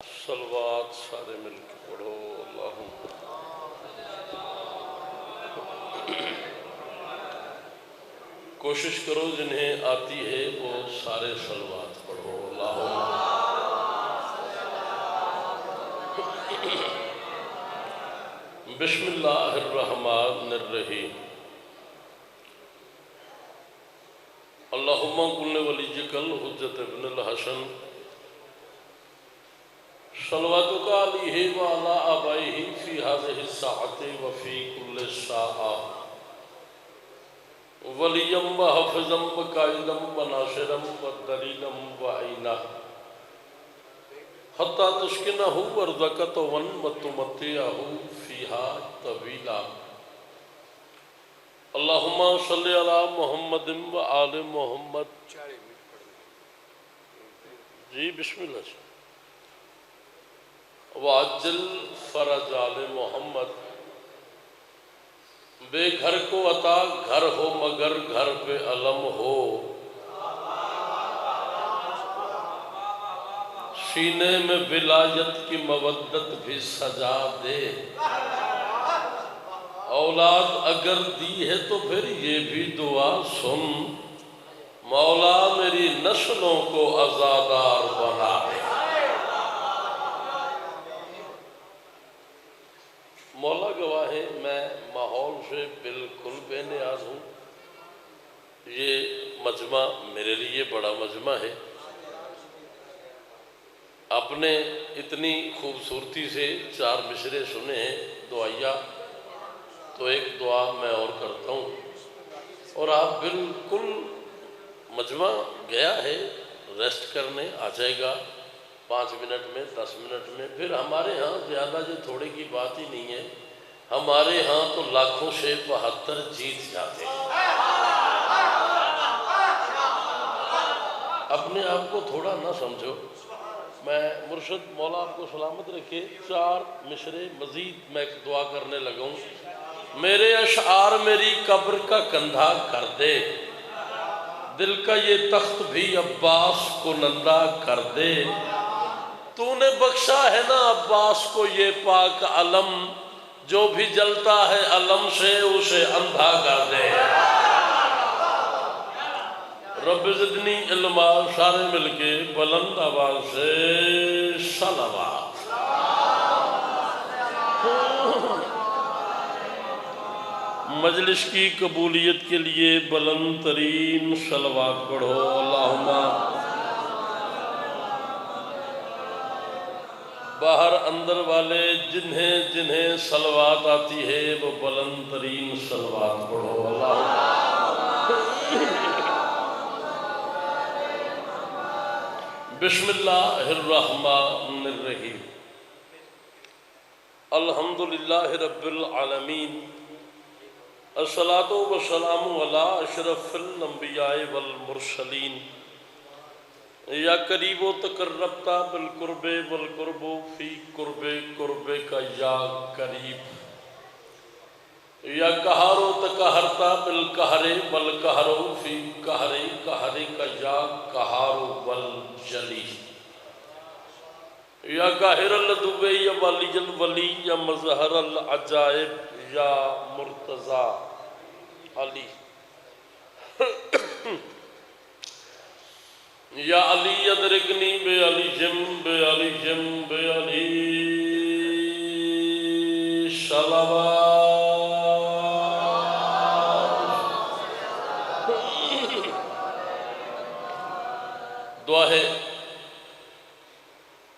صلوات سارے مل کے پڑھو اللہم کوشش کرو جنہیں آتی ہے وہ سارے صلوات پڑھو اللہم بسم اللہ الرحمن الرحیم اللہم کل ولیجک الحجت ابن الحسن صلواتک علیہ وعلا آبائہ فی هذه الساعة وفی کل ساعة ولیم و حفظم و قائدم و ناصرم و دلیلم و عینہ حتی تسکنہ ورزقت ون و تمتعہ فیہا طویلا اللہم صلی علی محمد و آل محمد جی بسم اللہ وعجل فرج آل محمد بے گھر کو عطا گھر ہو مگر گھر پہ علم ہو سینے میں ولایت کی مودت بھی سجا دے اولاد اگر دی ہے تو پھر یہ بھی دعا سن مولا میری نسلوں کو عزادار بنا دے مولا گواہ ہے میں ماحول سے بالکل بے نیاز ہوں یہ مجمع میرے لیے بڑا مجمع ہے آپ نے اتنی خوبصورتی سے 4 مصرے سنے ہیں دعائیہ تو ایک دعا میں اور کرتا ہوں اور آپ بالکل مجمع گیا ہے ریسٹ کرنے آ جائے گا 5 منٹ میں 10 منٹ میں پھر ہمارے ہاں زیادہ جو تھوڑے کی بات ہی نہیں ہے ہمارے ہاں تو لاکھوں سے 72 جیت جاتے ہیں اپنے آپ کو تھوڑا نہ سمجھو میں مرشد مولا آپ کو سلامت رکھے 4 مصرے مزید میں ایک دعا کرنے لگا ہوں میرے اشعار میری قبر کا کندھا کر دے دل کا یہ تخت بھی عباس کو نندا کر دے تو نے بخشا ہے نا عباس کو یہ پاک علم جو بھی جلتا ہے علم سے اسے اندھا کر دے رب زدنی علما سارے مل کے بلند آواز سے صلوات مجلس کی قبولیت کے لیے بلند ترین صلوات پڑھو اللہم باہر اندر والے جنہیں جنہیں صلوات آتی ہے وہ بلند ترین صلوات پڑھو بسم اللہ الرحمن الرحیم الحمدللہ رب العالمین الصلاة والسلام علی اشرف الانبیاء والمرسلین یا قریب و تقربتا بالقرب والقرب فی قرب قرب کا یا قریب یا قہر و تقہرتا بالقہر والقہر فی قہر قہر کا یا قہر والجلی یا قاہر اللدو یا ولی الولی یا مظہر العجائب یا مرتضی علی یا علی ادرکنی بے علی جم بے علی جم بے علی صلوات دعا ہے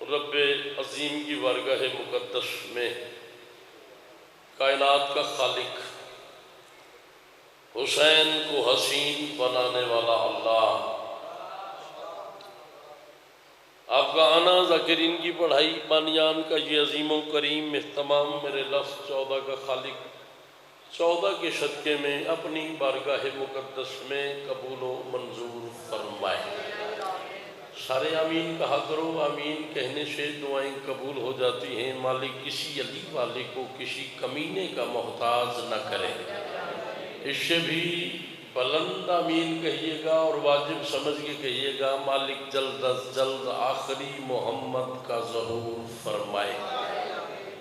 رب عظیم کی بارگاہ مقدس میں کائنات کا خالق حسین کو حسین بنانے والا اللہ آپ کا آنا ذاکرین کی پڑھائی بانیان کا یہ عظیم و کریم اہتمام میرے لفظ 14 کا خالق 14 کے صدقے میں اپنی بارگاہ مقدس میں قبول و منظور فرمائے سارے آمین کہا کرو آمین کہنے سے دعائیں قبول ہو جاتی ہیں مالک کسی علی والے کو کسی کمینے کا محتاج نہ کرے اس سے بھی بلند آمین کہیے گا اور واجب سمجھ کے کہیے گا، مالک جلد از جلد آخری محمد کا ظہور فرمائے۔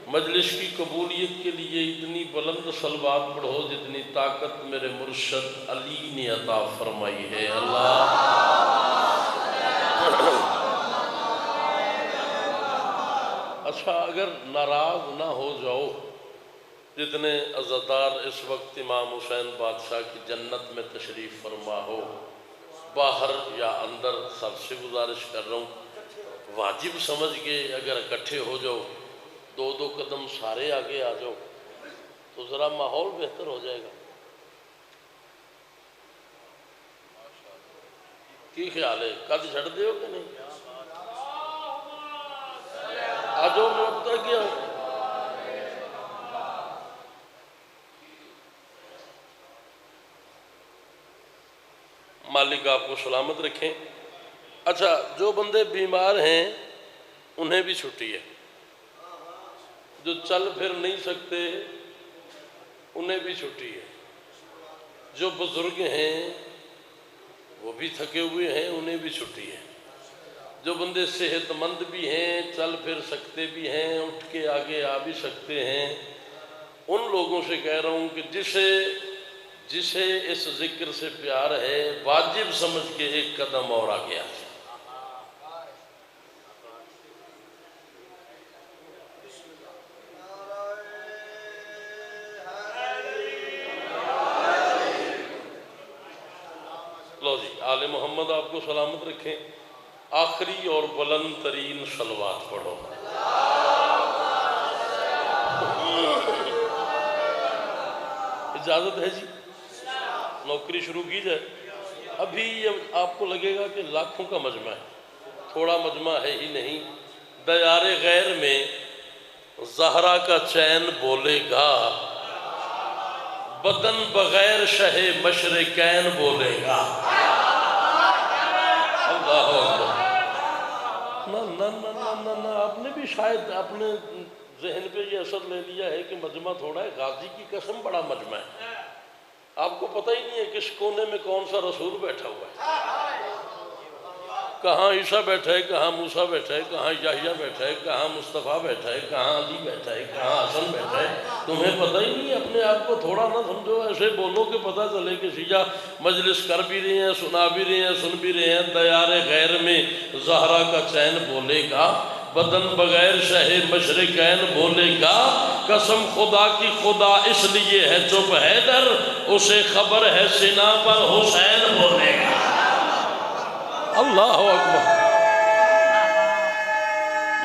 مجلس کی قبولیت کے لیے اتنی بلند صلوات پڑھو جتنی طاقت میرے مرشد علی نے عطا فرمائی ہے۔ اللہ اچھا، اگر ناراض نہ ہو جاؤ، جتنے عزادار اس وقت امام حسین بادشاہ کی جنت میں تشریف فرما ہو، باہر یا اندر، سب سے گزارش کر رہا ہوں واجب سمجھ کے اگر اکٹھے ہو جاؤ، دو دو قدم سارے آگے آ جاؤ تو ذرا ماحول بہتر ہو جائے گا۔ کی خیال ہے؟ قد چھڑ دے ہو کہ نہیں؟ آ جاؤ، میں اب تک گیا ہوں۔ مالک آپ کو سلامت رکھیں۔ اچھا، جو بندے بیمار ہیں انہیں بھی چھٹی ہے، جو چل پھر نہیں سکتے انہیں بھی چھٹی ہے، جو بزرگ ہیں وہ بھی تھکے ہوئے ہیں انہیں بھی چھٹی ہے، جو بندے صحت مند بھی ہیں، چل پھر سکتے بھی ہیں، اٹھ کے آگے آ بھی سکتے ہیں، ان لوگوں سے کہہ رہا ہوں کہ جسے اس ذکر سے پیار ہے واجب سمجھ کے ایک قدم اور آگے آ جائے۔ لو جی، آل محمد آپ کو سلامت رکھیں۔ آخری اور بلند ترین صلوات پڑھو۔ اجازت ہے جی؟ نوکری شروع کی جائے؟ ابھی آپ کو لگے گا کہ لاکھوں کا مجمع ہے، تھوڑا مجمع ہے ہی نہیں۔ دیار غیر میں زہرا کا چین بولے گا، بدن بغیر شہ مشرقین بولے گا۔ اللہ اکبر۔ نہ آپ نے بھی شاید اپنے ذہن پہ یہ اثر لے لیا ہے کہ مجمع تھوڑا ہے، غازی کی قسم بڑا مجمع ہے۔ آپ کو پتہ ہی نہیں ہے کس کونے میں کون سا رسول بیٹھا ہوا ہے، کہاں عیسیٰ بیٹھا ہے، کہاں موسیٰ بیٹھا ہے، کہاں یحییٰ بیٹھا ہے، کہاں مصطفیٰ بیٹھا ہے، کہاں علی بیٹھا ہے، کہاں حسن بیٹھا ہے۔ تمہیں پتہ ہی نہیں، اپنے آپ کو تھوڑا نہ سمجھو، ایسے بولو کہ پتہ چلے کہ شیعہ مجلس کر بھی رہے ہیں، سنا بھی رہے ہیں، سن بھی رہے ہیں۔ دیار غیر میں زہرا کا چین بولے گا، بدن بغیر شہ مشرقین بولے گا، قسم خدا کی خدا اس لیے ہے چپ حیدر، اسے خبر ہے سینہ پر حسین بولے گا۔ اللہ اکبر۔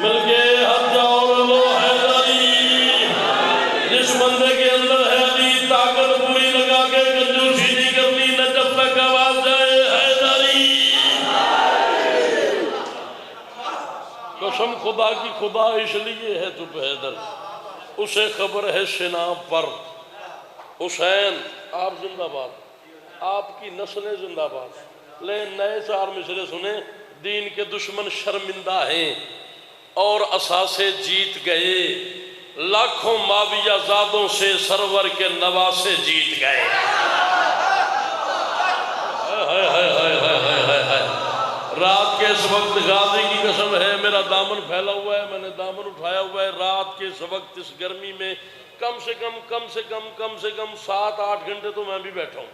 مل کے ہاتھ جاؤ لو حیدری، جس بندے کے اندر ہے علی، طاقت پوری لگا کے کنجوسی نہیں کرنی، نہ جب تک آواز جائے حیدری۔ قسم خدا کی خدا اس لیے ہے چپ حیدر، اسے خبر ہے سینہ پر حسین۔ آپ زندہ باد، آپ کی نسلیں زندہ باد۔ لے نئے چار مصرے سنیں۔ دین کے دشمن شرمندہ ہیں اور اساسے جیت گئے، لاکھوں معاویہ زادوں سے سرور کے نواسے جیت گئے۔ رات کے اس وقت غازی کی قسم ہے، میرا دامن پھیلا ہوا ہے، میں نے دامن اٹھایا ہوا ہے، رات کے اس وقت اس گرمی میں کم سے کم 7-8 گھنٹے تو میں بھی بیٹھا ہوں۔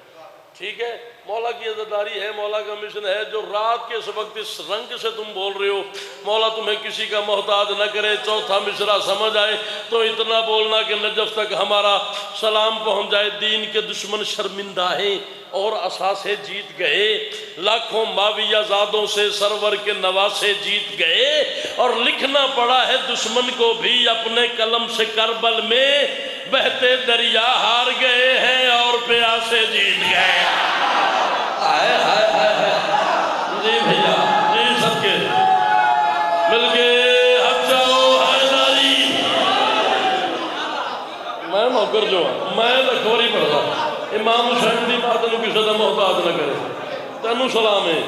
ٹھیک ہے، مولا کی عزاداری ہے، مولا کا مشن ہے۔ جو رات کے اس وقت اس رنگ سے تم بول رہے ہو، مولا تمہیں کسی کا محتاج نہ کرے۔ چوتھا مصرع سمجھ آئے تو اتنا بولنا کہ نجف تک ہمارا سلام پہنچ جائے۔ دین کے دشمن شرمندہ ہیں اور اساسے جیت گئے، لاکھوں معاویہ زادوں سے سرور کے نواسے جیت گئے، اور لکھنا پڑا ہے دشمن کو بھی اپنے قلم سے کربل میں، بہتے دریا ہار گئے ہیں اور پیاسے جیت گئے۔ آئے آئے آئے جی بھیا جی، سب کے مل کے ہاتھ جاؤ حیدری۔ میں نوکر جو ہوں، میں لکھوری پڑھتا ہوں، امام حسین دی بات نو کسی دا محتاج نہ کرے۔ تینوں سلام ہے،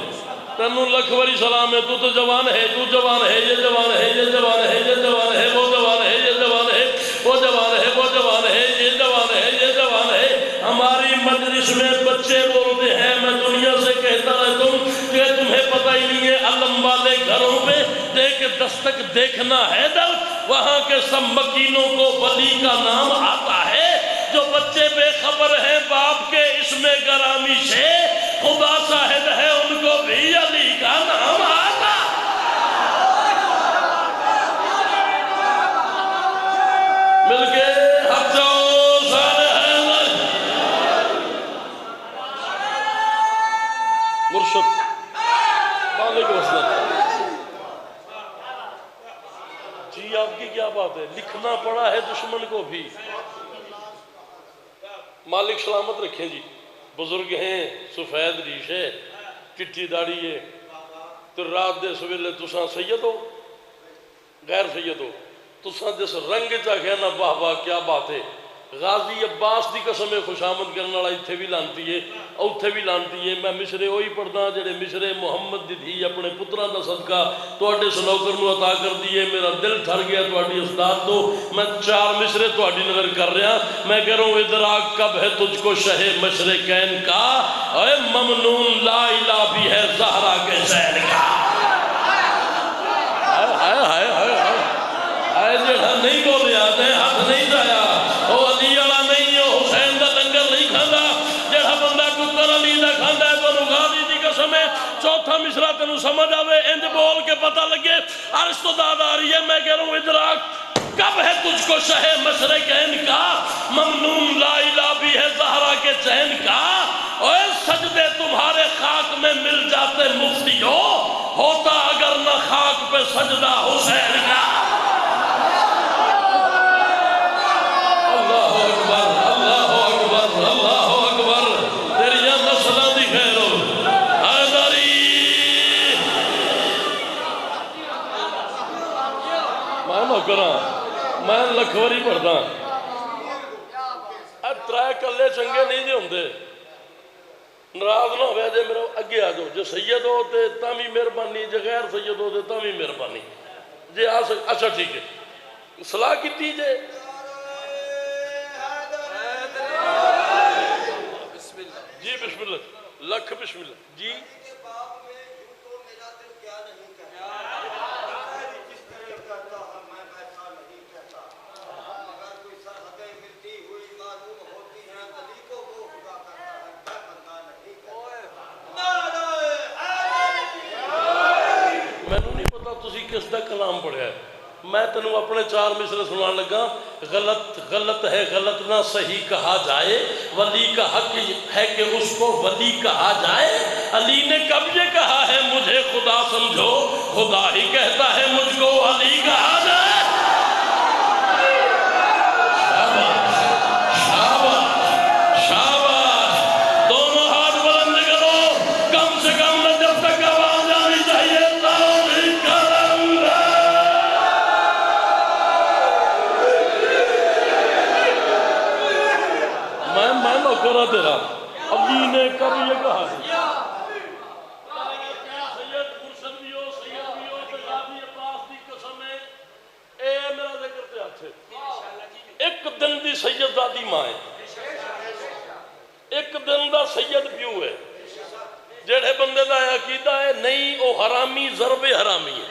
تینوں لکھ واری سلام ہے، تو جوان ہے، تو جوان ہے، یہ جوان ہے، یہ جوان ہے، یہ جوان ہے، وہ جوان ہے، یہ جوان ہے، وہ جوان ہے، وہ جوان ہے، یہ جوان ہے، یہ جوان ہے۔ ہماری مجلس میں بچے بولتے ہیں، میں دنیا سے کہتا رہتا ہوں کہ تمہیں پتہ ہی نہیں ہے علم والے گھروں پہ دیکھ دستک دیکھنا ہے در، وہاں کے سب مکینوں کو ولی کا نام آتا ہے۔ جو بچے بے خبر ہیں باپ کے اسم گرامی سے، خدا شاہد ہے ان کو بھی علی کا نام آتا۔ مل کے حق جاؤ صالح مرشد مالک وسلم۔ جی آپ کی کیا بات ہے، لکھنا پڑا ہے دشمن کو بھی۔ مالک سلامت رکھیں جی، بزرگ ہیں، سفید ریش ہے، چٹھی داڑھی ہے، تو رات دے سویلے تساں سید ہو غیر سید ہو، تساں جس رنگ چا کہنا واہ واہ کیا بات ہے۔ غازی عباس دی قسم خوشامد کرنے والا اتھے بھی لانتی ہے، اتھے بھی لانتی ہے۔ میں مصرے وہی پڑھدا جڑے مصرے محمد دی تھی اپنے پتراں دا صدقہ تواڈے سنوکر نو عطا کر دیے۔ میرا دل ٹھر گیا تواڈی استاد تو، میں 4 مصرے تواڈی نظر کر رہا، میں کہہ رہا ہوں ادراک کب ہے تجھ کو شہ مشرقین کا، اے ممنون لا الہ بھی ہے زہرا کے زین کا۔ جڑا نہیں بولیا تے ہاتھ نہیں جایا، او علی والا نہیں، او حسین دا لنگر نہیں کھاندا۔ جڑا بندہ کتر علی دا کھاندا ہے تو غازی دی قسم ہے۔ چوتھا مصرع تینوں سمجھ آوے انج بول کے پتہ لگے عرش تو داد آ رہی ہے۔ میں کہہ رہا ہوں ادراک کب ہے تجھ کو شہ مشرقین کا، ممنون لا الہ بھی ہے زہرا کے چین کا۔ اوے سجدے تمہارے خاک میں مل جاتے مفتیو، ہوتا اگر نہ خاک پہ سجدہ حسین کا۔ اللہ اکبر اللہ اکبر اللہ اکبر، تیری نسلہ دی خیر ہو حیدری۔ میں نہ کراں، میں لکھوری پڑھدا، ترائے کلے چنگے نہیں دے ہوندے، ناراض نہ ہوئے جے میرا اگے آ جاؤ، جے سید ہو تے تاں بھی مہربانی، جے غیر سید ہو تے تاں بھی مہربانی، جے آ سک اچھا ٹھیک ہے صلاح کیتی جے جی بسم اللہ لکھ بسم اللہ جی۔ مینوں نہیں پتا تسی کس دا کلام پڑھیا ہے، میں تینوں اپنے 4 مصرے سنان لگا۔ غلط غلط ہے غلط نہ صحیح کہا جائے، ولی کا حق ہے کہ اس کو ولی کہا جائے۔ علی نے کب یہ کہا ہے مجھے خدا سمجھو، خدا ہی کہتا ہے مجھ کو علی کہا جائے۔ شاباش شاباش شاباش، دونوں ہاتھ بلند کرو، کم سے کم نہ جب تک آواز آنی چاہیے کرا تیرا علی نے کب یہ کہا ہے۔ سید مرشد بھی ہو، سید بھی ہو، غازی عباس دی قسم ہے، اے میرا ذکر تے ہاتھ ہے۔ ایک دن دی سید دادی ماں ہے، ایک دن دا سید پیو ہے، جڑے بندے دا عقیدہ ہے نہیں او حرامی ضرب حرامی ہے،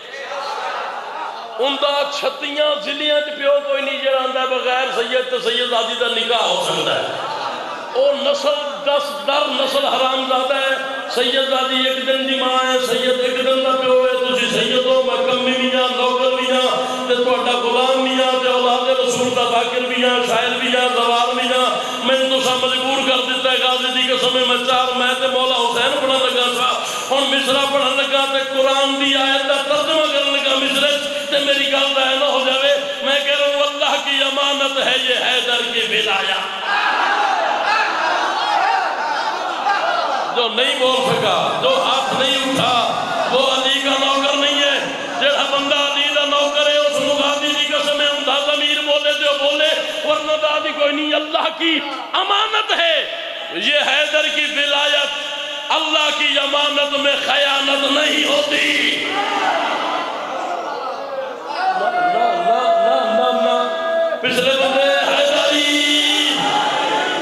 ان دا 36 ضلعیاں پیو کوئی نہیں جڑا آندا بغیر سید تے سید دادی دا نکاح ہو سکتا ہے۔ او نسل 10 در نسل حرام زادہ ہے۔ سید زادی ایک دن دی ماں ہے، سید ایک دن دا پیو ہے، تسی سید ہو، میں کمی بھی جاں، نوکر بھی جاں، تے توڑا غلام بھی جاں، تے اولاد رسول دا ذاکر بھی جاں، شاعر بھی جاں، زوار بھی جاں۔ میں تو سا مجبور کر دیتا ہے غازی دی قسم میں 4 میں تے مولا حسین پڑھا لگا تھا، ہن مصرع پڑھا لگا تے قرآن دی آیت دا ترجمہ کرنے لگا مصرع تے میری گل دا نہ ہو جاوے۔ میں کہہ رہا ہوں اللہ کی امانت ہے یہ حیدر کی ولایت۔ جو نہیں بول سکا، جو ہاتھ نہیں اٹھا، وہ علی کا نوکر نہیں ہے۔ جڑا بندہ علی دا نوکر ہے اس کو غازی دی قسم ہے اندھا ضمیر بولے جو بولے، ورنہ دادی کوئی نہیں۔ اللہ کی امانت ہے یہ حیدر کی ولایت، اللہ کی امانت میں خیانت نہیں ہوتی۔ پچھلے بندے حیدری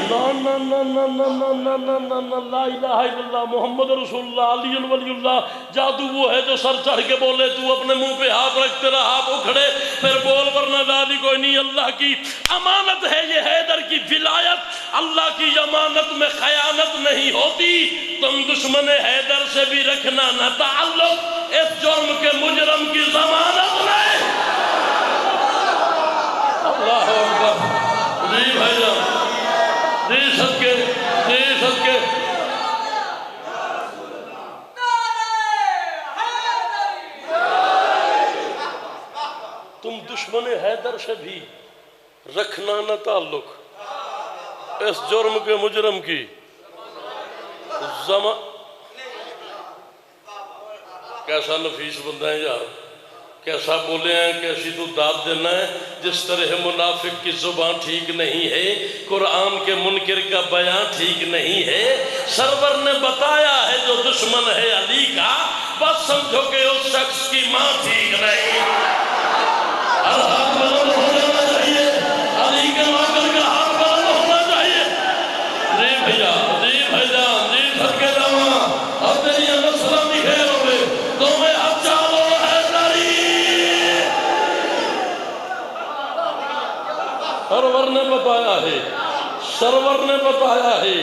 نا نا نا نا لا الہ الا اللہ محمد رسول اللہ علی ولی اللہ. جادو وہ ہے جو سر چڑھ کے بولے تو اپنے منہ پہ ہاتھ رکھ تیرا ہاتھ اکھڑے پھر بول ورنہ دادی کوئی نہیں. اللہ کی امانت ہے یہ حیدر کی ولایت. اللہ کی امانت میں خیانت نہیں ہوتی. تم دشمن حیدر سے بھی رکھنا نہ تعلق اس جرم کے مجرم کی ضمانت نہیں. اللہ اکبر. جی بھائی جان جی صدقے جی صدقے. تم دشمن حیدر سے بھی رکھنا نہ تعلق اس جرم کے مجرم کی کیسا نفیس بندہ ہے یار, کیسا بولے ہیں, کیسی تو داد دینا ہے. جس طرح منافق کی زبان ٹھیک نہیں ہے, قرآن کے منکر کا بیان ٹھیک نہیں ہے. سرور نے بتایا ہے جو دشمن ہے علی کا, بس سمجھو کہ اس شخص کی ماں ٹھیک نہیں. ہر ہاتھ بلند ہو جانا چاہیے, علی کے نوکر کا ہاتھ بلند ہونا چاہیے. جی بھیا جی بھائی جان جی صدقے جاواں, اب تیری نسلاں بھی خیر ہوئے تمہیں اب چالو حیدری. سرور نے بتایا ہے, سرور نے بتایا ہے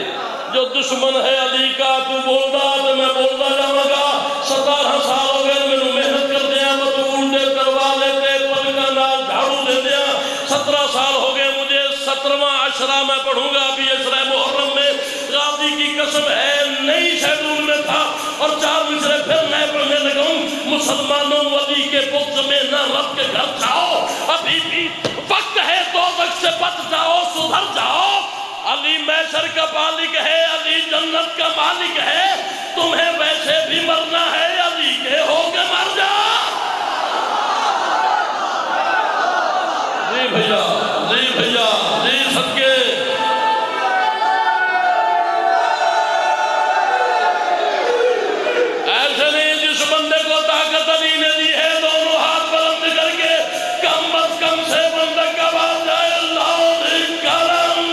جو دشمن ہے علی کا. تو بولدا تو میں بولدا جاواں گا. 17 سال ہو گئے میں محنت کر دیا بطول دے کروا لیتے پلکا نال جھاڑو دے دیا. 17 سال ہو گئے مجھے 17واں عشرہ میں پڑھوں گا ابھی عشرہ محرم میں. غازی کی قسم ہے نئی شیڈول میں تھا اور 4 مصرے پھر میں پڑھنے لگا ہوں. مسلمانوں علی کے بغض میں نہ رب کے گھر جاؤ, ابھی بھی وقت ہے دوزخ سے بچ جاؤ, سدھر جاؤ. علی محشر کا مالک ہے, علی جنت کا مالک ہے. تمہیں ویسے بھی مرنا ہے, علی کے ہو کے مر جا. جی بھیا جی بھیا جی صدقے. ایسے نہیں جس بندے کو طاقت علی نے دی ہے دونوں ہاتھ بلند کر کے کم از کم سے بندہ کا بات جائے اللہ کرم.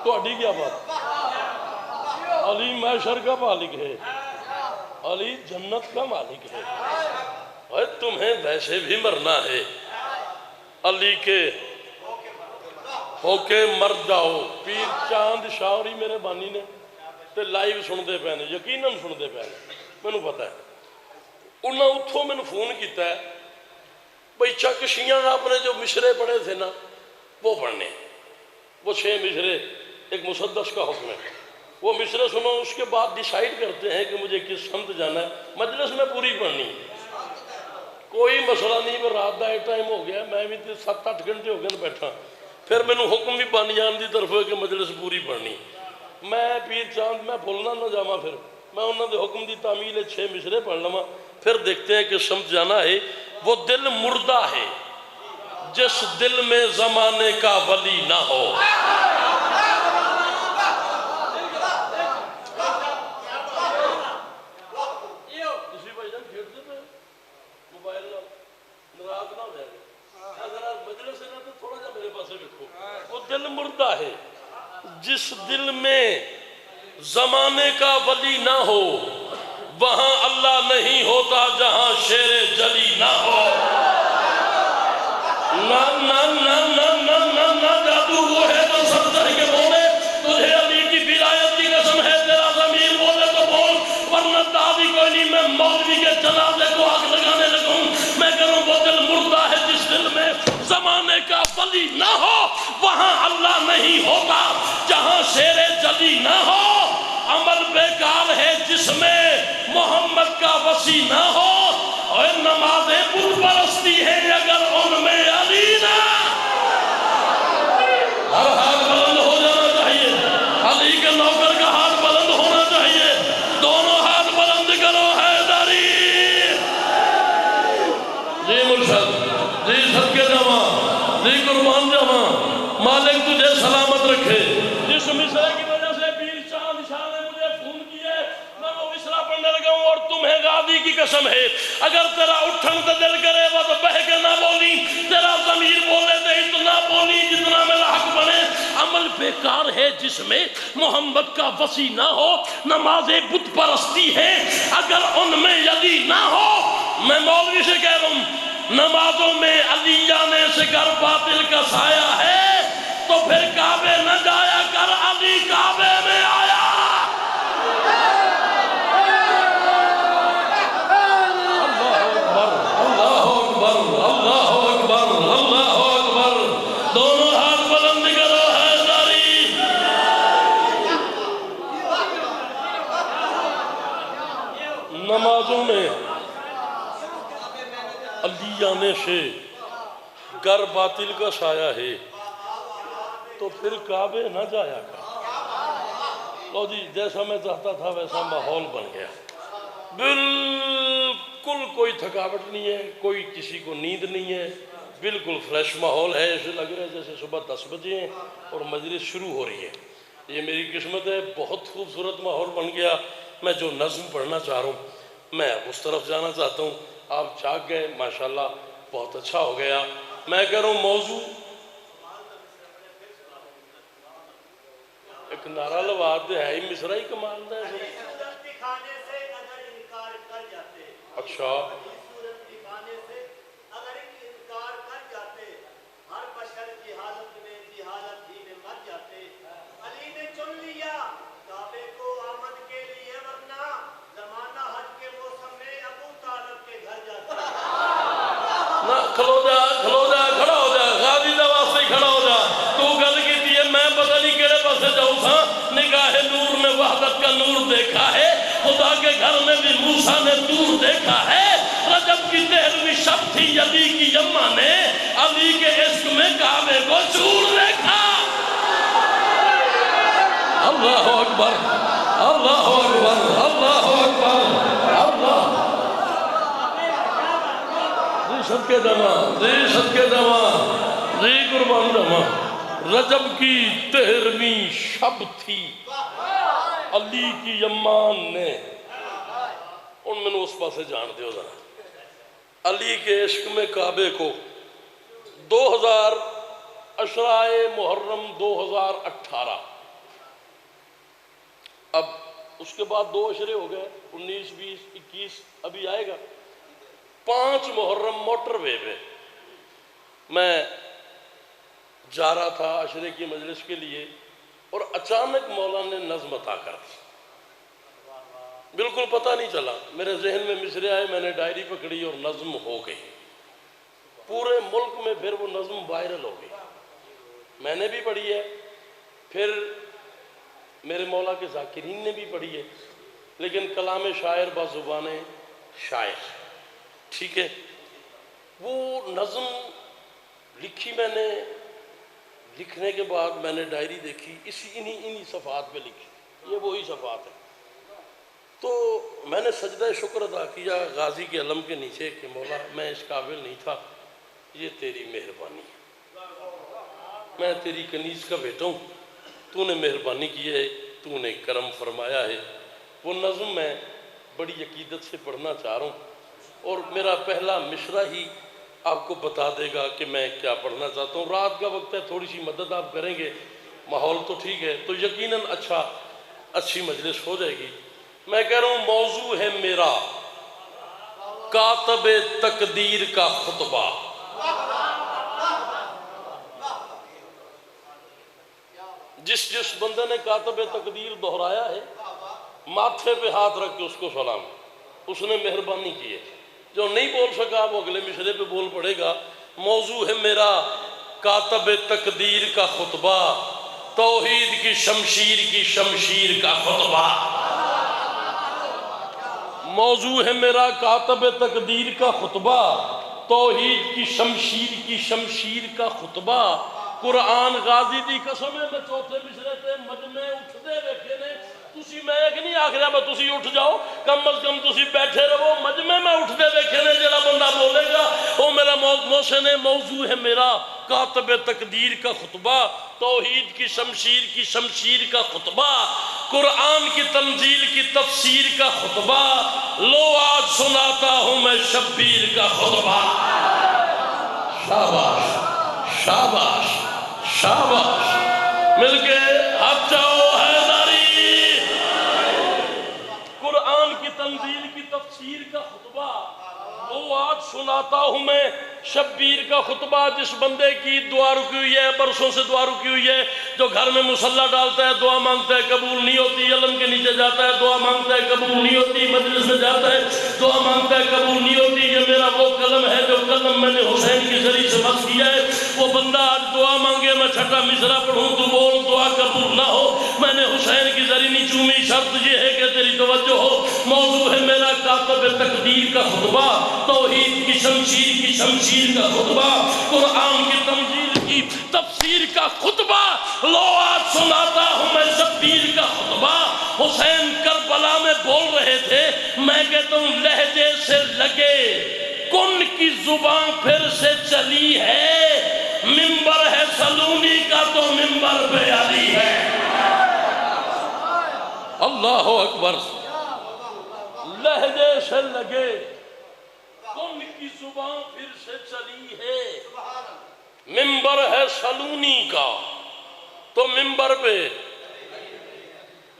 تو اڈی کیا بات, علی محشر کا مالک ہے, علی جنت کا مالک ہے. اور تمہیں ویسے بھی مرنا ہے, علی کے ہو کے مر جاؤ. پیر چاند شاعری میرے بانی نے تے لائیو سن دے پہنے, یقیناً سن دے پہنے, میں نے پتا ہے. انہاں اتھوں میں نے فون کیتا ہے بھئی چکشیاں آپ نے جو مشرے پڑھے تھے نا وہ پڑھنے, وہ 6 مشرے ایک مسدس کا حکم ہے. وہ مصرے سنو, اس کے بعد ڈیسائیڈ کرتے ہیں کہ مجھے کس سمت جانا ہے. مجلس میں پوری پڑھنی, کوئی مسئلہ نہیں. پر رات دا ایک ٹائم ہو گیا, میں بھی 7-8 گھنٹے ہو گئے بیٹھا. پھر میں نے حکم بھی بانیان دی طرف ہے کہ مجلس پوری پڑھنی. میں پیر چاند میں بھولنا نہ جاواں, پھر میں انہوں نے حکم دی تعمیل 6 مصرے پڑھ لواں. پھر دیکھتے ہیں کہ سمت جانا ہے. وہ دل مردہ ہے جس دل میں زمانے کا ولی نہ ہو. دل مردہ ہے جس دل میں زمانے کا ولی نہ ہو, وہاں اللہ نہیں ہوتا جہاں شیر جلی نہ ہو. نہ نہ نہ نہ نہ نہ نہ جادو وہ ہے جو سر چڑھ کے بولے تجھے علی کی ولایت کی قسم ہے, تیرا ضمیر بولے تو بول, ورنہ دعوی کوئی نہیں. میں مولوی کے جنازے کو آگ لگانے لگا ہوں. میں کہوں وہ دل مردہ ہے جس دل میں زمانے کا ولی نہ ہو, وہاں اللہ نہیں ہوتا جہاں شیر جلی نہ ہو. عمل بیکار ہے جس میں محمد کا وصی نہ ہو, اور نمازیں بت پرستی ہے اگر ان میں علی نہ. ہر ہاتھ بلند ہو جانا چاہیے, علی کے نوکر کا ہاتھ بلند ہونا چاہیے. دونوں ہاتھ بلند کرو حیدری. جی مرشد جی صدقے جاواں جی قربان جاواں, مالک تجھے سلامت رکھے. جس مصرے کی وجہ سے پیر چاند شاہ نے مجھے فون کیے, میں وہ مصرع پڑھنے لگا ہوں اور تمہیں غازی کی قسم ہے اگر تیرا اٹھن تے دل کرے وہ تو بہ کے نہ بولی، تیرا ضمیر بولے تے اتنا بولی جتنا میرا حق بنے۔ عمل بیکار ہے جس میں محمد کا وصی نہ ہو، نمازیں بت پرستی ہے اگر ان میں علی نہ ہو۔ میں مولوی سے کہہ رہا ہوں نمازوں میں علی آنے سے گر باطل کا سایہ ہے تو پھر کعبے نہ جایا کر، علی کعبے میں آیا۔ اللہ اکبر، اللہ اکبر، اللہ اکبر، دونوں ہاتھ بلند کرو حیدری۔ نمازوں میں علی آنے سے گر باطل کا سایہ ہے تو پھر کعبے نہ جایا کر۔ لو جی، جیسا میں چاہتا تھا ویسا ماحول بن گیا، بالکل کوئی تھکاوٹ نہیں ہے، کوئی کسی کو نیند نہیں ہے، بالکل فریش ماحول ہے، ایسے لگ رہا ہے جیسے صبح 10 بجے ہیں اور مجلس شروع ہو رہی ہے۔ یہ میری قسمت ہے، بہت خوبصورت ماحول بن گیا۔ میں جو نظم پڑھنا چاہ رہا ہوں میں اس طرف جانا چاہتا ہوں، آپ جاگ گئے، ماشاءاللہ بہت اچھا ہو گیا۔ میں کہہ رہا ہوں موضوع ایک نعرہ لواد ہے ہی مصرعی کمال دا ہے۔ اچھا کھلو جا کھڑا ہو جا، غازی دا واسطے ہی کھڑا ہو جا۔ تو گل کی دیئے میں پتہ نہیں کیڑے پاسے جاؤں تھا، نگاہ نور میں وحدت کا نور دیکھا ہے، خدا کے گھر میں بھی موسیٰ نے دور دیکھا ہے۔ رجب کی 13ویں شب تھی، علی کی اماں نے علی کے عشق میں کعبے کو چور دیکھا۔ اللہ اکبر، اللہ اکبر، اللہ اکبر، اللہ صدقے دماں، صدقے دماں، قربان دماں۔ رجب کی 13ویں شب تھی، علی کی اماں نے ان میں نے اس پاسے جان دیو ذرا، علی کے عشق میں کعبے کو 2000 اشرائے محرم 2018، اب اس کے بعد 2 اشرے ہو گئے، 19 20 21 ابھی آئے گا، 5 محرم موٹر وے پہ میں جا رہا تھا عشرے کی مجلس کے لیے اور اچانک مولا نے نظم عطا کر دی، بالکل پتہ نہیں چلا، میرے ذہن میں مصرے آئے، میں نے ڈائری پکڑی اور نظم ہو گئی، پورے ملک میں پھر وہ نظم وائرل ہو گئی، میں نے بھی پڑھی ہے، پھر میرے مولا کے ذاکرین نے بھی پڑھی ہے، لیکن کلام شاعر بزبان شاعر، ٹھیک ہے۔ وہ نظم لکھی میں نے، لکھنے کے بعد میں نے ڈائری دیکھی، انہی صفحات پہ لکھی، یہ وہی صفحات ہیں، تو میں نے سجدہ شکر ادا کیا غازی کے علم کے نیچے کہ مولا میں اس قابل نہیں تھا، یہ تیری مہربانی ہے، میں تیری کنیز کا بیٹا ہوں، تو نے مہربانی کی ہے، تو نے کرم فرمایا ہے۔ وہ نظم میں بڑی عقیدت سے پڑھنا چاہ رہا ہوں اور میرا پہلا مشرع ہی آپ کو بتا دے گا کہ میں کیا پڑھنا چاہتا ہوں۔ رات کا وقت ہے، تھوڑی سی مدد آپ کریں گے، ماحول تو ٹھیک ہے تو یقیناً اچھی مجلس ہو جائے گی۔ میں کہہ رہا ہوں موضوع ہے میرا کاتب تقدیر کا خطبہ۔ جس بندے نے کاتب تقدیر دہرایا ہے ماتھے پہ ہاتھ رکھ کے اس کو سلام، اس نے مہربانی کی ہے۔ جو نہیں بول سکا وہ اگلے مشرے پہ بول پڑے گا۔ موضوع ہے میرا کاتب تقدیر کا خطبہ، توحید کی شمشیر کا خطبہ۔ موضوع ہے میرا کاتب تقدیر کا خطبہ، توحید کی شمشیر کا خطبہ۔ قرآن غازی دی قسم ہے میں چوتھے مشرے تے مجمع اٹھتے ویکھے نے تسی میں ایک نہیں آکھ رہا تسی اٹھ جاؤ، کم از کم تسی بیٹھے رہو مجمع میں اٹھ دے دیکھنے جڑا بندہ بولے گا وہ میرا محسن موضوع ہے میرا کاتب تقدیر کا خطبہ، توحید کی شمشیر کا خطبہ، قرآن کی تنزیل کی تفسیر کا خطبہ، لو آج سناتا ہوں میں شبیر کا خطبہ۔ شاباش شاباش شاباش، مل کے ہاتھ جاؤ حیدری۔ قرآن کی تنزیل کی تفسیر کا خطبہ، وہ آج سناتا ہوں میں شبیر کا خطبہ۔ جس بندے کی دعا رکی ہوئی ہے، برسوں سے دعا رکی ہوئی ہے، جو گھر میں مصلی ڈالتا ہے دعا مانگتا ہے قبول نہیں ہوتی، علم کے نیچے جاتا ہے دعا مانگتا ہے قبول نہیں ہوتی، مجلس میں جاتا ہے دعا مانگتا ہے قبول نہیں ہوتی، یہ میرا وہ قلم ہے جو قلم میں نے حسین کی ذریعے سے بس کیا ہے، وہ بندہ آج دعا مانگے میں چھٹا مصرع پڑھوں تو بول دعا قبول نہ ہو، میں نے حسین کی ذریعے نہیں چومی، شرط یہ ہے کہ تیری توجہ ہو۔ موضوع ہے میرا کاتب تقدیر کا خطبہ، توحید کی شمشیر کا خطبہ، قرآن کی تنزیل کی تفسیر کا خطبہ، لو آج سناتا ہوں میں شبیر کا خطبہ۔ حسین کربلا میں بول رہے تھے، میں کہتا ہوں لہجے سے لگے کن کی زبان پھر سے چلی ہے، منبر ہے سلونی کا تو منبر پہ علی ہے۔ اللہ اکبر، لہجے سے لگے کن کی زبان پھر سے چلی ہے، منبر ہے سلونی کا تو منبر پہ۔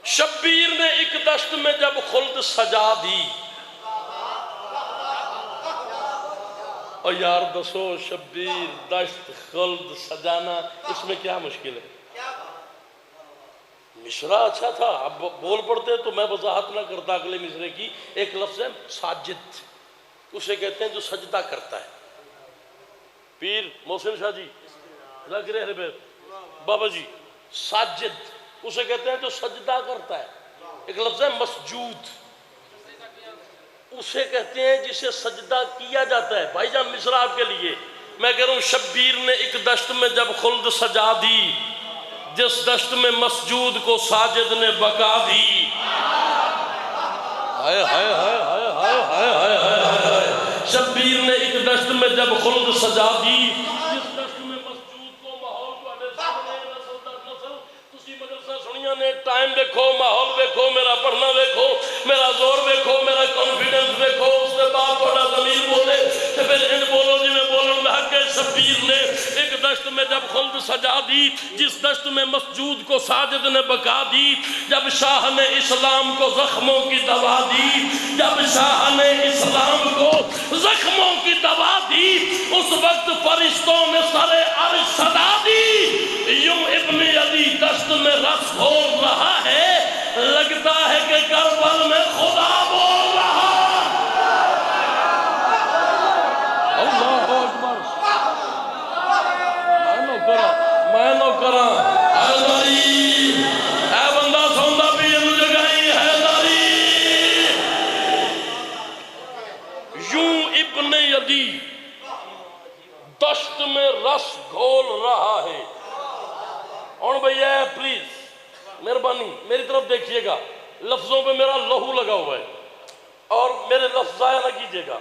شبیر نے ایک دشت میں جب خلد سجا دی، اور یار دسو شبیر دشت خلد سجانا اس میں کیا مشکل ہے؟ مصرع اچھا تھا، اب بول پڑتے تو میں وضاحت نہ کرتا اگلے مصرے کی۔ ایک لفظ ہے ساجد، اسے کہتے ہیں جو سجدہ کرتا ہے۔ پیر محسن شاہ جی لگ رہے ہیں بابا جی، ساجد اسے کہتے ہیں جو سجدہ کرتا ہے۔ ایک لفظ ہے مسجود، اسے کہتے ہیں جسے سجدہ کیا جاتا ہے۔ بھائی جان مصرع آپ کے لیے میں کہہ رہا ہوں، شبیر نے ایک دشت میں جب خلد سجا دی، جس دشت میں مسجود کو ساجد نے بقا دی۔ ہائے ہائے ہائے ہائے ہائے ہائے ہائے ہائے، شبیر نے ایک دشت میں جب خلد سجا دی، جس دشت میں مسجود کو ماحول کو اڈے سامنے نسل در نسل، تسی مدرسہ سنیاں نے ٹائم دیکھو، ماحول دیکھو، میرا پڑھنا دیکھو، میرا زور دیکھو، میرا کانفیڈنس دیکھو، اس کے بعد تھوڑا ضمیر بولے تو پھر ان بولو جی میں بولوں گا کہ شبیر نے ایک دشت میں جب خلد سجا دی، جس دشت میں مسجود کو ساجد نے بقا دی، جب شاہ نے اسلام کو زخموں کی دوا دی، جب شاہ نے اسلام کو زخموں کی دوا دی، اس وقت فرشتوں نے سر عرش صدا دی، یوں ابن علی دشت میں رس گھول رہا ہے، لگتا ہے کہ کربل میں خدا بول رہا۔ اللہ اکبر، میں نو کراں حیدری، اے بندہ سوندا بھی انو جگائی حیدری۔ یوں ابن علی دشت میں رس گھول رہا ہے۔ اور بھئی پلیز مہربانی میری طرف دیکھیے گا، لفظوں پہ میرا لہو لگا ہوا ہے اور میرے لفظ ضائع نہ کیجیے گا۔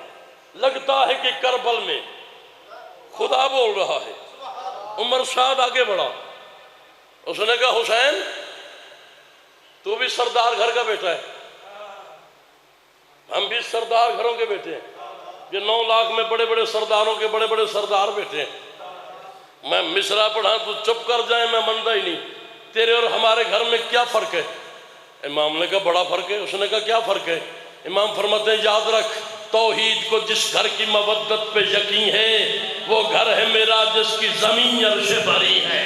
لگتا ہے کہ کربل میں خدا بول رہا ہے۔ عمر شاد آگے بڑھا، اس نے کہا حسین تو بھی سردار گھر کا بیٹا ہے، ہم بھی سردار گھروں کے بیٹے ہیں، یہ 9 لاکھ میں بڑے بڑے سرداروں کے بڑے بڑے سردار بیٹے ہیں۔ میں مصرع پڑھا تو چپ کر جائیں، میں مندہ ہی نہیں۔ تیرے اور ہمارے گھر میں کیا فرق ہے؟ امام نے کہا بڑا فرق ہے۔ اس نے کہا کیا فرق ہے؟ امام فرماتے ہیں یاد رکھ، توحید کو جس گھر کی مودت پہ یقین ہے وہ گھر ہے میرا جس کی زمین عرش بری ہے۔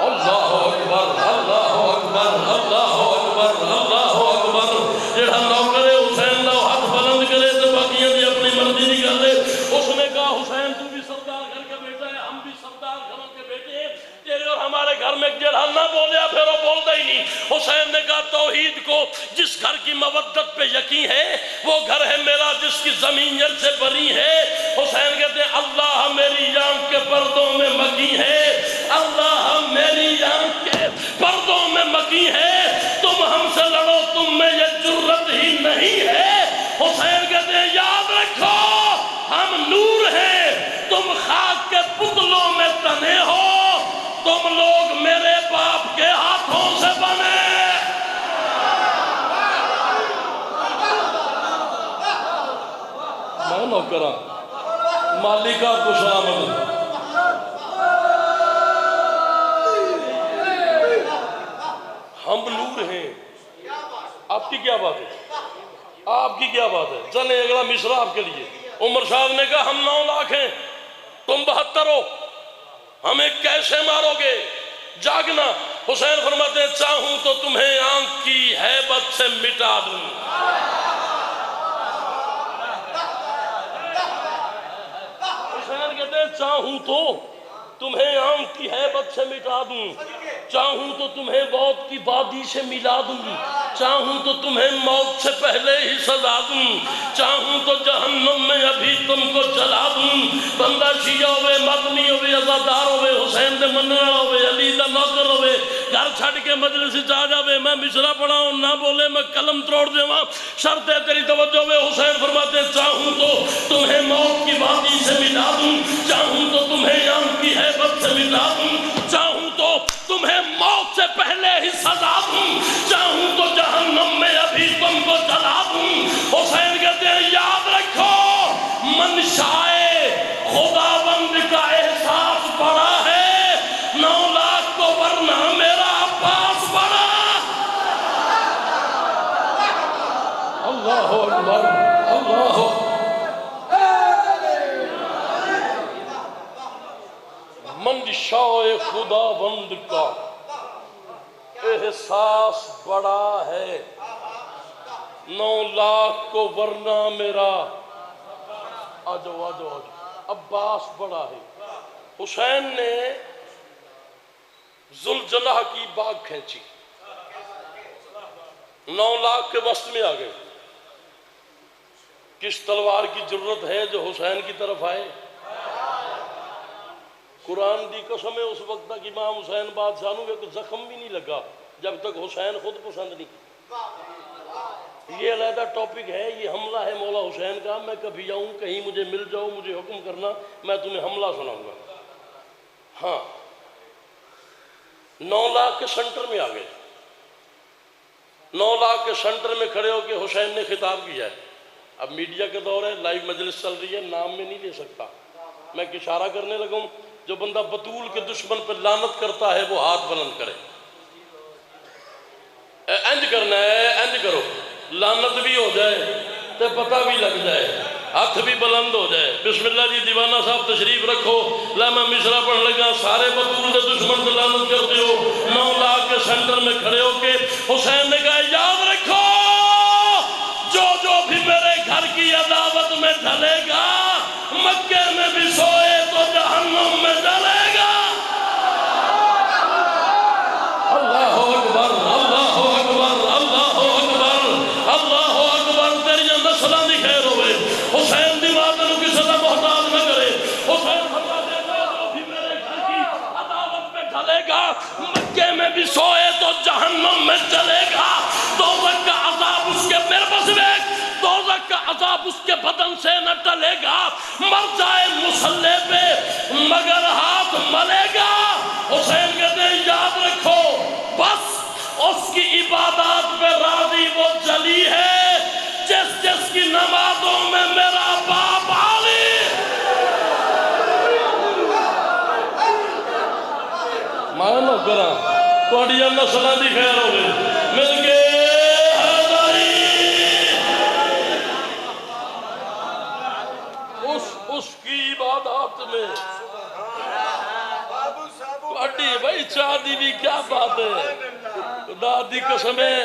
اللہ اکبر اللہ اکبر اللہ اکبر اللہ اکبر۔ جڑا نوکر حسین دا ہاتھ بلند کرے تو باقیاں دی اپنی مرضی نہیں کر دے۔ اس نے کہا حسین تو بھی سردار گھر کا بیٹا ہے، ہم بھی سردار گھروں کے بیٹے ہیں، تیرے اور ہمارے گھر میں جڑا نہ بولیا پھر وہ بولتا ہی نہیں۔ حسین نے کہا توحید کو جس گھر کی مودت پہ یقین ہے وہ گھر ہے میرا جس کی زمین جل سے بری ہے۔ حسین کہتے ہیں اللہ میری آنکھ کے پردوں میں مکی ہے، اللہ میری آنکھ کے پردوں میں مکی ہے، نہیں ہے۔ حسین کہتے ہیں یاد رکھو ہم نور ہیں، تم خاک کے پتلوں میں تنے ہو، تم لوگ میرے باپ کے ہاتھوں سے بنے۔ میں نوکرہ مالک آپ کو سلامت۔ ہم نور ہیں، آپ کی کیا بات ہے؟ آپ کی کیا بات ہے؟ چلیں اگلا مصرع آپ کے لیے۔ عمر صاحب نے کہا ہم 9 لاکھ ہیں، تم 72 ہو، ہمیں کیسے مارو گے؟ جاگنا۔ حسین فرماتے ہیں چاہوں تو تمہیں آنکھ کی ہیبت سے مٹا دوں۔ حسین کہتے ہیں چاہوں تو تمہیں آنکھ کی ہیبت سے مٹا دوں، چاہوں تو تمہیں موت کی وادی سے ملا دوں، چاہوں تو تمہیں موت سے پہلے ہی سزا دوں، چاہوں تو جہنم میں ابھی تم کو جلا دوں۔ بندہ شیعہ ہوئے، مدنی ہوئے، عزادار ہوئے، حسین دے منع ہوئے، علی دا نوکر ہوئے، گھر چھڑ کے مجلس جا جاوے، میں مصرع پڑھاؤں نہ بولے میں قلم توڑ دیواں، شرط ہے تیری توجہ ہوئے۔ حسین فرماتے ہیں چاہوں تو تمہیں موت کی وادی سے ملا دوں، چاہوں تو تمہیں آنکھ کی ہیبت سے ملا دوں، چاہوں تو تمہیں موت سے پہلے ہی سزا دوں، چاہوں تو جہنم میں ابھی تم کو جلا دوں۔ حسین کہتے ہیں یاد رکھو منشائے خداوند کا احساس بڑا ہے، 9 لاکھ کو ورنہ میرا عباس بڑا۔ اللہ اکبر، اللہ منشائے خداوند کا احساس بڑا ہے، 9 لاکھ کو ورنہ میرا آجو آجو آجو عباس بڑا ہے۔ حسین نے ذوالجناح کی باگ کھینچی، 9 لاکھ کے وسط میں آ گئے۔ کس تلوار کی ضرورت ہے جو حسین کی طرف آئے؟ قرآن دی قسم ہے اس وقت تک امام حسین بادشاہ نو ایک زخم بھی نہیں لگا جب تک حسین خود پسند نہیں کی۔ یہ علیحدہ ٹاپک ہے، یہ حملہ ہے مولا حسین کا۔ میں کبھی آؤں کہیں مجھے مل جاؤ، مجھے حکم کرنا، میں تمہیں حملہ سناؤں گا۔ ہاں 9 لاکھ کے سنٹر میں آ گئے، 9 لاکھ کے سنٹر میں کھڑے ہو کے حسین نے خطاب کیا ہے۔ اب میڈیا کا دور ہے، لائیو مجلس چل رہی ہے، نام میں نہیں لے سکتا، میں ایک اشارہ کرنے لگوں۔ جو بندہ بطول کے دشمن پہ لعنت کرتا ہے وہ ہاتھ بلند کرے۔ انج کرنا ہے، انج کرو، لعنت بھی ہو جائے تو پتہ بھی لگ جائے، ہاتھ بھی بلند ہو جائے۔ بسم اللہ جی، دیوانہ صاحب تشریف رکھو، لا میں مصرع پڑھ لگا۔ سارے بطول کے دشمن پہ لعنت کرتے ہو، 9 لاکھ کے سینٹر میں کھڑے ہو کے حسین نے کہا یاد رکھو جو بھی میرے گھر کی عداوت میں ڈھلے گا، مکے میں بھی سوئے تو جہنم میں ڈلے گا۔ اللہ اکبر، اللہ اکبر، اللہ اکبر، اللہ اکبر۔ تیری نسلاں دی خیر ہوئے، حسین دی ماں تینوں کسی دا محتاج نہ کرے۔ حسین فرماتے ہیں جو بھی میرے گھر کی عداوت میں ڈھلے گا، مکے میں بھی سوئے تو جہنم میں چلے گا۔ دوزخ کا عذاب اس کے میرے پاس دوزخ کا عذاب اس کے بدن سے نہ ٹلے گا، مر جائے مصلے پہ مگر ہاتھ ملے گا۔ حسین کہتے ہیں یاد رکھو بس اس کی عبادات پہ راضی وہ جلی ہے جس جس کی نمازوں میں میرا باپ علی۔ مانو کرا توڑی نسلہ دی خیر ہوئے، مل کے اس کی عبادات میں بڑی بھائی چاہدی بھی کیا بات ہے۔ خدا دی قسم ہے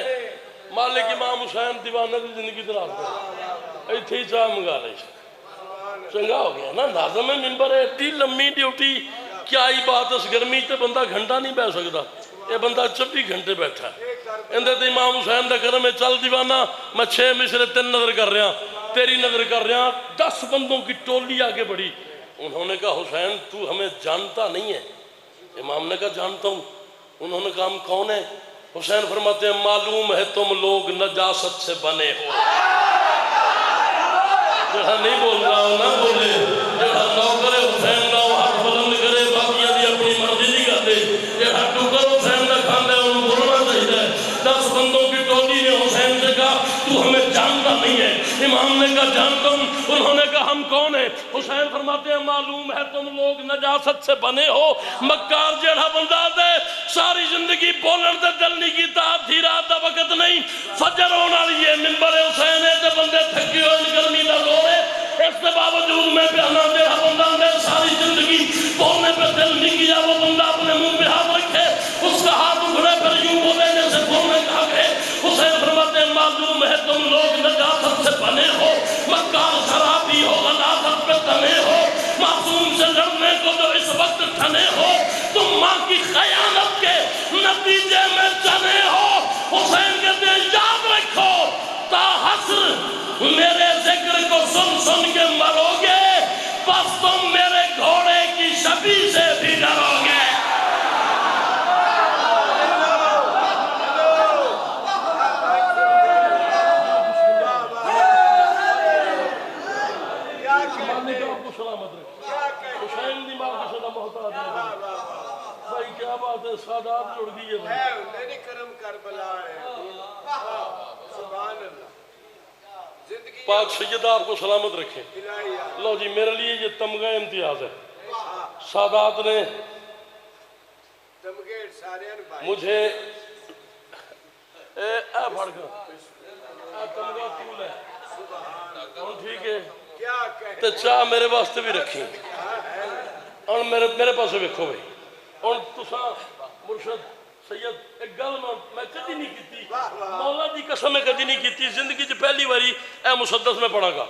مالک امام حسین دیوانہ دی زندگی دراز کر ایتھے ہی چاہ منگا رہی چنگا ہو گیا نا۔ ناظم ممبر ہے، اتنی لمبی ڈیوٹی، کیا ہی بات اس گرمی تے بندہ گھنٹہ نہیں بیٹھ سکتا، یہ بندہ 24 گھنٹے بیٹھا ہے۔ اندر تے امام حسین دا کرم ہے، چل دیوانہ میں 6 مصرے 3 نظر کر رہا، تیری نظر کر رہا۔ 10 بندوں کی ٹولی آگے بڑھی، انہوں نے کہا حسین تو ہمیں جانتا نہیں ہے؟ امام نے کہا جانتا ہوں۔ انہوں نے کہا ہم کون ہیں؟ حسین فرماتے ہیں معلوم ہے تم لوگ نجاست سے بنے ہو. جہاں نہیں بول رہا ہوں نہ بولے، جہاں نو کرے حسین نو ہاتھ بلند کرے، باقی ابھی اپنی مرضی نہیں کرتے. جہاں ٹکر حسین نہ کھاندے انہوں بولنا چاہیے. 10 بندوں کی ٹولی نے حسین سے کہا تو ہمیں جانتا نہیں ہے. امام نے کہا جانتا ہوں. انہوں نے کہا ہم کون ہیں؟ حسین فرماتے ہیں معلوم ہے تم لوگ نجاست سے بنے ہو. مکار جڑا بندہ دے ساری زندگی بولن دے دل نہیں کیتا، آدھی رات دا وقت نہیں، فجر ہونا لیے منبر حسین ہے تے بندے تھکی ہوئے گرمی دا لوڑے. اس کے باوجود میں بیانا جڑا بندہ دے ساری زندگی بولنے پہ دل نہیں کیا، وہ بندہ اپنے منہ پہ ہاتھ رکھے، اس کا ہاتھ اکھڑے پھر یوں بولے جیسے بولنے کا گئے. حسین فرماتے ہیں معلوم ہے تم لوگ نجاست سے بنے ہو. مکار شرابی ہو، غلاظت پہ تنے ہو، معصوم سے لڑنے کو جو اس وقت تھنے ہو، تم ماں کی خیانت کے نتیجے میں چنے ہو. حسین کہتے ہیں یاد رکھو تا حسر میرے ذکر کو سن سن کے مرو گے، بس تم میرے گھوڑے کی شبی سے بھی ڈرو گے. حسین دی ماں کسی دا محتاج نہیں. بھائی کیا بات ہے، سادات جڑ گئی ہے. میری کرم کربلا ہے. سبحان اللہ. پاک سیدہ آپ کو سلامت رکھیں. لو جی میرے لیے یہ تمغہ امتیاز ہے. سادات نے مجھے اے پھڑ کر تمغہ طول ہے ٹھیک ہے تو چاہ میرے واسطے بھی رکھیں اور میرے پاسے ویکھو بھائی. اور تساں مرشد سید ایک گل میں کدی نہیں کیتی، مولا دی قسم میں کدی نہیں کیتی. زندگی چ پہلی واری اے مسدس میں پڑھا گا.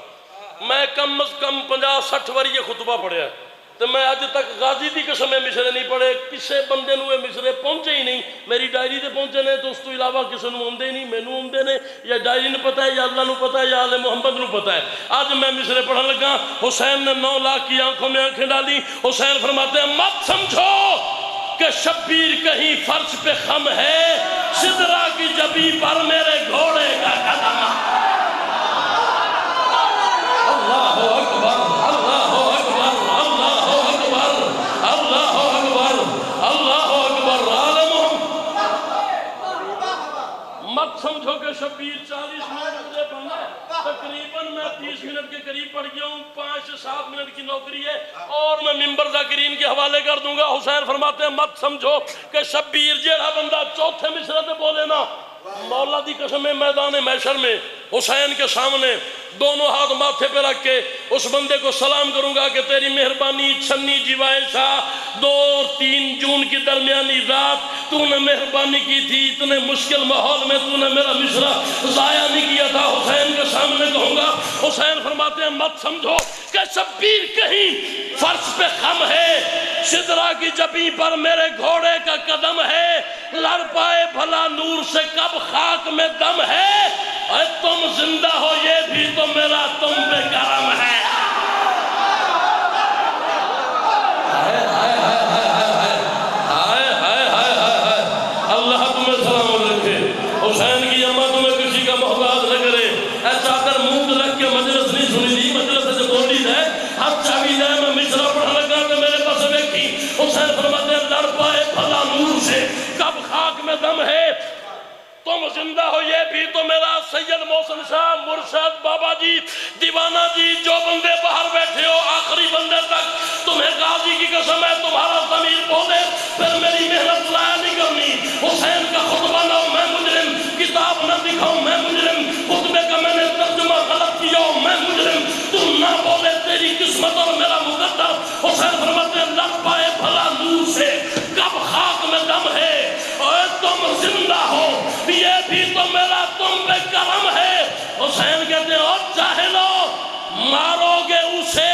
میں کم از کم 50-60 واری یہ خطبہ پڑھیا ہے تو میں آج تک غازی دی قسم میں مصرے نہیں پڑھے. کسے بندے نو مصرے پہنچے ہی نہیں. میری ڈائری تے پہنچے نے تو اس تو علاوہ کسے نو آندے نہیں. مینوں آندے نے یا ڈائری نو پتہ ہے یا اللہ نو پتہ ہے یا آل محمد نو پتہ ہے. آج میں مصرے پڑھن لگا. حسین نے 9 لاکھ کی آنکھوں میں آنکھیں ڈالی. حسین فرماتے ہیں مت سمجھو کہ شبیر کہیں فرش پہ خم ہے، سدرا کی جبی پر میرے گھوڑے کا قدم. اللہ اکبر اللہ اکبر اللہ اکبر اللہ اکبر اللہ اکبر. عالم مت سمجھو کہ شبیر 40 منٹ سے بنا ہے. تقریباً میں 30 منٹ کے قریب پڑھ گیا ہوں. 5 سے 7 منٹ کی نوکری ہے اور میں منبر ذاکرین کے حوالے کر دوں گا. حسین فرماتے ہیں مت سمجھو کہ شبیر جیڑا بندہ چوتھے مصرے تے بولے نا، مولا دی قسم میدان محشر میں حسین کے سامنے دونوں ہاتھ ماتھے پہ رکھ کے اس بندے کو سلام کروں گا کہ تیری مہربانی چھنی جیوائے شاہ 2 اور 3 جون کی درمیانی رات تو نے مہربانی کی تھی. اتنے مشکل ماحول میں تو نے میرا مصرع ضائع نہیں کیا تھا. حسین کے سامنے کہوں گا. حسین فرماتے ہیں مت سمجھو کہ شبیر کہیں فرش پہ خم ہے، سدرا کی جبیں پر میرے گھوڑے کا قدم ہے. لڑ پائے بھلا نور سے کب خاک میں دم ہے، اے تم زندہ ہو یہ بھی تو میرا تم پہ کرم ہے. اللہ تمہیں سلام رکھے. حسین کی اماں تمہیں کسی کا محتاج نہ کرے. اے چادر منہ رکھ کے مجلس نہیں سنی دی، مجلس سے بولی ہے ہاتھ چاوی ہے. میں مصرع پڑھنے لگا تو میرے پاس دیکھی. حسین فرماتے ہیں لڑ پائے بھلا نور سے کب خاک میں دم ہے، تم زندہ ہو یہ بھی تو میرا. سید محسن شاہ مرشد بابا جی دیوانہ جی جو بندے باہر بیٹھے ہو آخری بندے تک تمہیں غازی کی قسم ہے تمہارا ضمیر بولے پھر میری محنت ضائع نہیں کرنی. حسین کا خطبہ لاؤ میں مجرم، کتاب نہ دکھاؤں میں مجرم، خطبے کا میں نے ترجمہ غلط کیا ہوں میں مجرم، تم نہ بولے تیری قسمت اور میرا مقدر. حسین فرماتے ہیں لڑ پائے بھلا نور سے کب خاک میں دم ہے، اور تم زندہ ہو یہ بھی تو میرا تم پہ کرم ہے. حسین کہتے ہیں اور جاہلو مارو گے اسے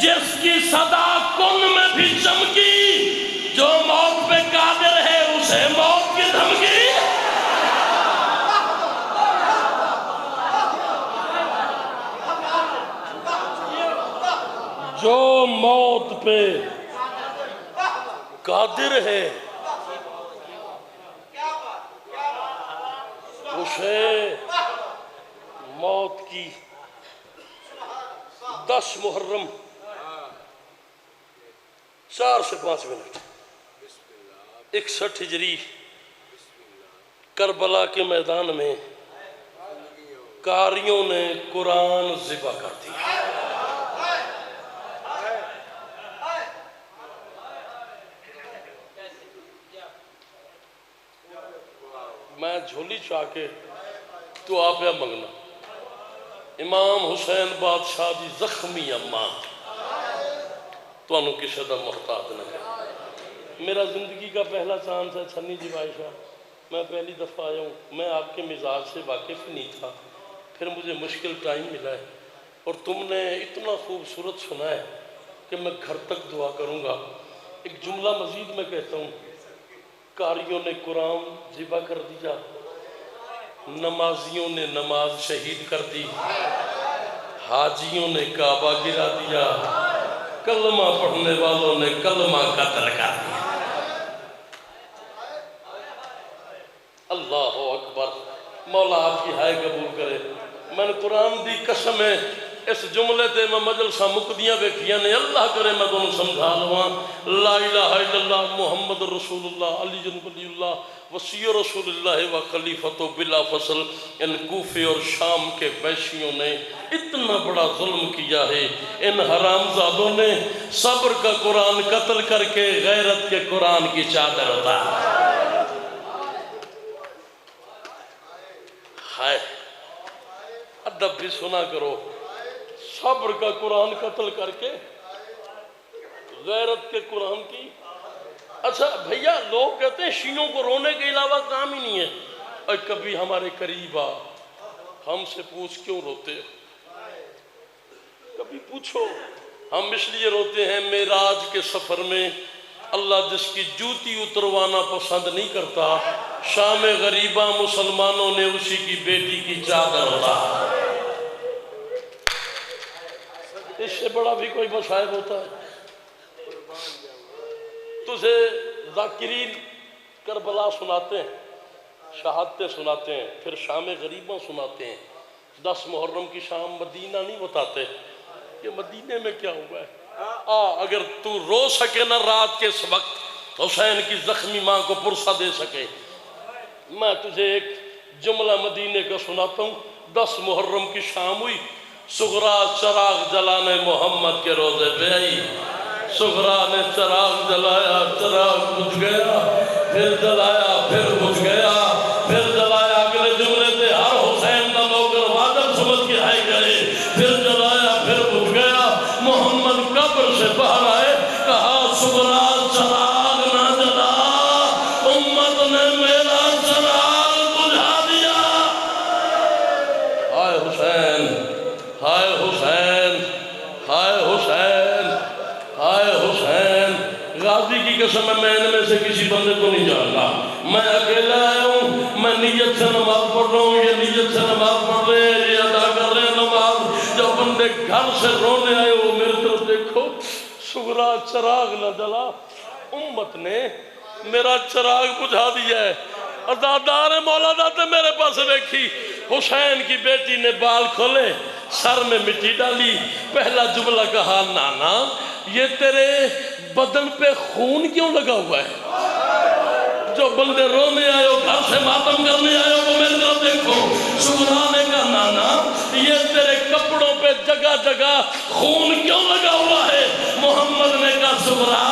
جس کی صدا کن میں بھی چمکی، جو موت پہ قادر ہے اسے موت کی دھمکی. جو موت پہ قادر ہے سے موت کی 10 محرم 4 سے 5 منٹ 61 ہجری کربلا کے میدان میں قاریوں نے قرآن ذبح کر دیا۔ میں جھولی چاہ کے تو آپ یا منگنا امام حسین بادشاہ دی زخمی اماں تو انہوں کسی دا محتاج نہ کرے۔ میرا زندگی کا پہلا چانس ہے چھنی جی بائشہ، میں پہلی دفعہ آیا ہوں، میں آپ کے مزاج سے واقف نہیں تھا، پھر مجھے مشکل ٹائم ملا ہے اور تم نے اتنا خوبصورت سنا ہے کہ میں گھر تک دعا کروں گا۔ ایک جملہ مزید میں کہتا ہوں، قاریوں نے قرآن ذبح کر دیا، نمازیوں نے نماز شہید کر دی، حاجیوں نے کعبہ گرا دیا، کلمہ پڑھنے والوں نے کلمہ قتل کر دیا۔ اللہ اکبر، مولا آپ کی ہائے قبول کرے۔ میں نے قرآن دی قسم ہے اس جملے تے میں مجلسہ مقدیاں بیکھیاں نے، اللہ کرے میں دونوں سمجھا لواں، لا الہ الا اللہ محمد رسول اللہ علی ولی اللہ وصی رسول اللہ و خلیفۃ بلا فصل۔ ان کوفے اور شام کے وحشیوں نے اتنا بڑا ظلم کیا ہے، ان حرامزادوں نے صبر کا قرآن قتل کر کے غیرت کے قرآن کی چادر اتار۔ ہائے ادب بھی سنا کرو، صبر کا قرآن قتل کر کے غیرت کے قرآن کی۔ اچھا بھیا، لوگ کہتے ہیں شیعوں کو رونے کے علاوہ کام ہی نہیں ہے، اور کبھی ہمارے قریب آ، ہم سے پوچھ کیوں روتے ہو؟ کبھی پوچھو، ہم اس لیے روتے ہیں معراج کے سفر میں اللہ جس کی جوتی اتروانا پسند نہیں کرتا، شام غریبہ مسلمانوں نے اسی کی بیٹی کی چادر اتار۔ اس سے بڑا بھی کوئی مصائب ہوتا ہے؟ تجھے ذاکرین کربلا سناتے ہیں، شہادتیں سناتے ہیں، پھر شام غریبہ سناتے ہیں، 10 محرم کی شام مدینہ نہیں بتاتے کہ مدینے میں کیا ہوا ہے۔ اگر تو رو سکے نہ رات کے اس وقت حسین کی زخمی ماں کو پرسہ دے سکے، میں تجھے ایک جملہ مدینے کا سناتا ہوں۔ 10 محرم کی شام ہوئی، سغرا چراغ جلانے محمد کے روزے پہ آئی، سغرا نے چراغ جلایا، چراغ بجھ گیا، پھر جلایا، پھر بجھ گیا، پھر جلایا، اگلے جملے تھے ہر حسین کا نوکر واجب سمجھ کے آئے گئے، پھر جلایا، پھر بجھ گیا، محمد قبر سے باہر آئے، کہا سغرا چراغ نہ جلا، امت نے میرا چراغ بجھا دیا۔ ہائے حسین، ہائے حسین، ہائے حسین، ہائے حسین۔ غازی کی قسم ہے، میں ان میں سے کسی بندے کو نہیں جانتا، میں اکیلا آیا ہوں، میں نیت سے نماز پڑھ رہا ہوں، یہ نیت سے نماز پڑھ رہے ہیں، یہ ادا کر رہے ہیں نماز۔ جو بندے گھر سے رونے آئے وہ میری طرف دیکھو، سغرا چراغ نہ جلا، امت نے میرا چراغ بجھا دیا ہے۔ ازادار مولا داتے میرے پاس دیکھی، حسین کی بیٹی نے بال کھولے، سر میں مٹی ڈالی، پہلا جملہ کہا، نانا یہ تیرے بدن پہ خون کیوں لگا ہوا ہے؟ جو بندے رونے آئے ہو، گھر سے ماتم کرنے آئے ہو، وہ میرے طرف دیکھو۔ سغرا نے کہا، نانا یہ تیرے کپڑوں پہ جگہ جگہ خون کیوں لگا ہوا ہے؟ محمد نے کہا، سغرا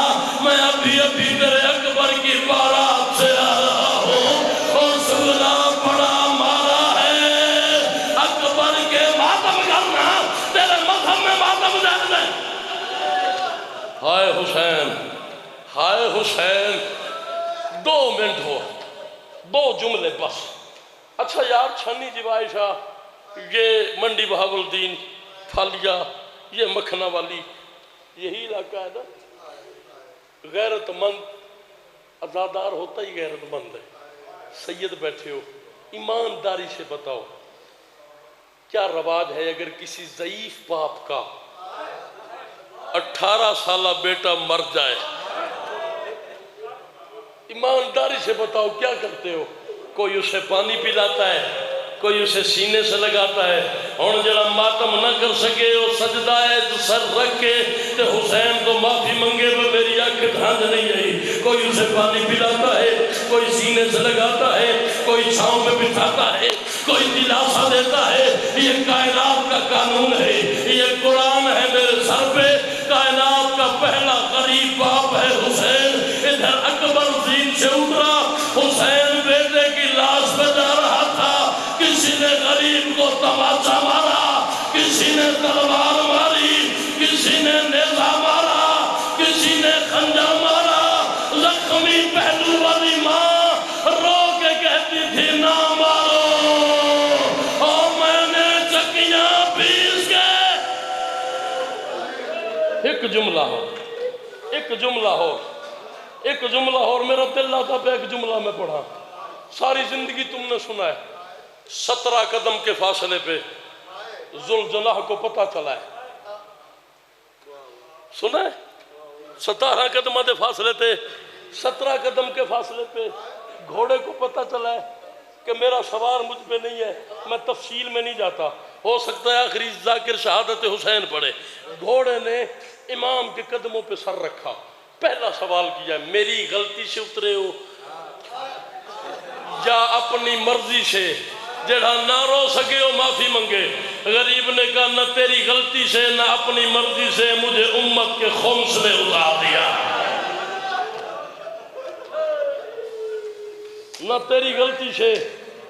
میں ابھی تیرے اکبر کی بارات سے آ رہا ہوں، اور سغرا بڑا مارا ہے، اکبر کے ماتم کرنا تیرے مذہب میں ماتم جائز ہے۔ ہائے حسین، ہائے حسین۔ 2 منٹ ہو، 2 جملے بس۔ اچھا یار، چھنی جی عائشہ، یہ منڈی بہاول الدین، پھالیا، یہ مکھنہ والی، یہی علاقہ ہے نا؟ غیرت مند ازادار ہوتا ہی غیرت مند ہے۔ سید بیٹھے ہو، ایمانداری سے بتاؤ کیا رواج ہے اگر کسی ضعیف باپ کا 18 سالہ بیٹا مر جائے، ایمانداری سے بتاؤ کیا کرتے ہو؟ کوئی اسے پانی پلاتا ہے، کوئی اسے سینے سے لگاتا ہے. اور جڑا ماتم نہ کر سکے وہ سجدہ ہے تو سر رکھ کے تے حسین تو معافی منگے وہ میری آنکھ دھاندھ نہیں آئی. کوئی اسے پانی پلاتا ہے, کوئی سینے سے لگاتا ہے, کوئی چھاؤں میں بٹھاتا ہے, کوئی دلاسا دیتا ہے. یہ کائنات کا قانون ہے, یہ قرآن ہے میرے سر پہ. کائنات کا پہلا غریب باپ ہے حسین. ادھر اکبر زین سے اترا, حسین بیٹے کی لاش پہ جا رہا تھا. کسی نے غریب کو تماچا مارا, کسی نے تلوار ماری, کسی نے نیزہ مارا, کسی نے خنجر مارا. زخمی پہلو والی ماں رو کے کہتی تھی نہ مارو, اور میں نے چکیاں پیس کے. ایک جملہ ہو, ایک جملہ ہو, ایک جملہ ہو. اور میرا دل آتا پہ ایک جملہ میں پڑھا. ساری زندگی تم نے سنا ہے 17 قدم کے فاصلے پہ ذوالجناح کو پتہ چلا ہے. سنا ہے 17 قدم کے فاصلے تھے, 17 قدم کے فاصلے پہ گھوڑے کو پتہ چلا ہے کہ میرا سوار مجھ پہ نہیں ہے. میں تفصیل میں نہیں جاتا, ہو سکتا ہے آخری ذاکر شہادت حسین پڑھے. گھوڑے نے امام کے قدموں پہ سر رکھا. پہلا سوال کیا, میری غلطی سے اترے ہو یا اپنی مرضی سے؟ جڑا نہ رو سکے وہ معافی منگے. غریب نے کہا نہ تیری غلطی سے نہ اپنی مرضی سے, مجھے امت کے خمس نے اتار دیا. نہ تیری غلطی سے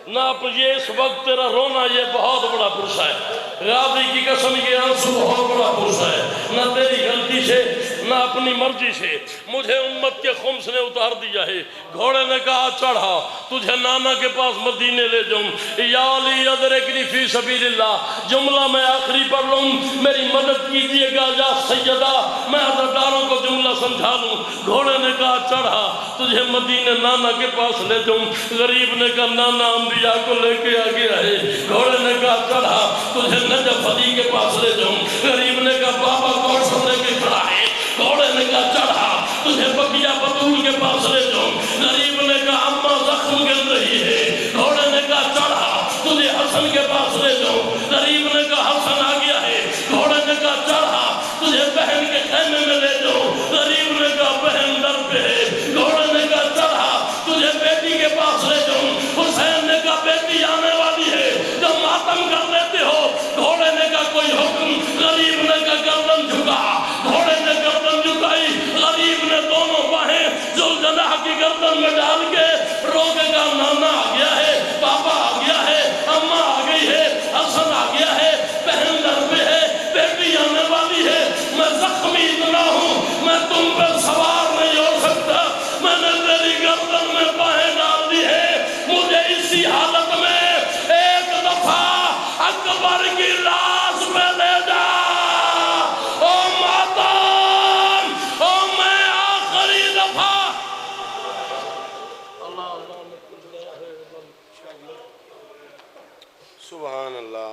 نہ یہ اس وقت تیرا رونا یہ بہت بڑا پرسہ ہے. غازی کی قسم یہ آنسو بہت بڑا پرسہ ہے. نہ تیری غلطی سے نہ اپنی مرضی سے, مجھے امت کے خمس نے اتار دیا ہے. گھوڑے نے کہا چڑھا, تجھے نانا کے پاس مدینے لے جاؤں. یا علی ادرکنی فی سبیل اللہ. جملہ میں آخری پڑھ لوں, میری مدد کیجئے گا یا سیدہ, میں عزاداروں کو جملہ سمجھا لوں. گھوڑے نے کہا چڑھا, تجھے مدینے نانا کے پاس لے جاؤں. غریب نے کہا نانا انبیاء کو لے کے آگے رہے. گھوڑے نے کہا چڑھا, تجھے نجف علی کے پاس لے جاؤں. غریب نے کہا بابا کون سا لے کے کھڑا ہے. گھوڑے نے کہا چڑھا, تجھے بقیہ بطول کے پاس لے جاؤں. غریب نے کہا اماں زخم گر رہی ہے. گھوڑے نے کہا چڑھا, تجھے حسن کے پاس لے جاؤں. غریب نے کہا حسن آ گیا ہے. گھوڑے نے کہا چڑھا, تجھے بہن کے خیمے میں لے جاؤں. غریب نے کہا بہن در پہ ہے. گھوڑے نے کہا چڑھا, تجھے بیٹی کے پاس لے جاؤں. حسین نے کہا بیٹی آنے والی ہے, جو ماتم کر لیتے ہو. گھوڑے نے کہا کوئی حکم. غریب نے کہا گردن جھکا. گھوڑے نے گردن جھکائی. غریب نے دونوں باہیں ذوالجناح کی گردن میں ڈال کے رو کے کہا نانا آ گیا ہے, پاپا آ گیا ہے, اماں آ گئی ہے, حسن آ گیا ہے, بہن در پہ ہے, بیٹی آنے والی ہے. میں زخمی اتنا ہوں, میں تم پہ سوار نہیں ہو سکتا. میں نے تیری گردن میں باہیں ڈال دی ہے. مجھے اسی حالت میں ایک دفعہ اکبر کی لاش پہ لے جا. او ماتم, او میں آخری دفعہ. سبحان اللہ.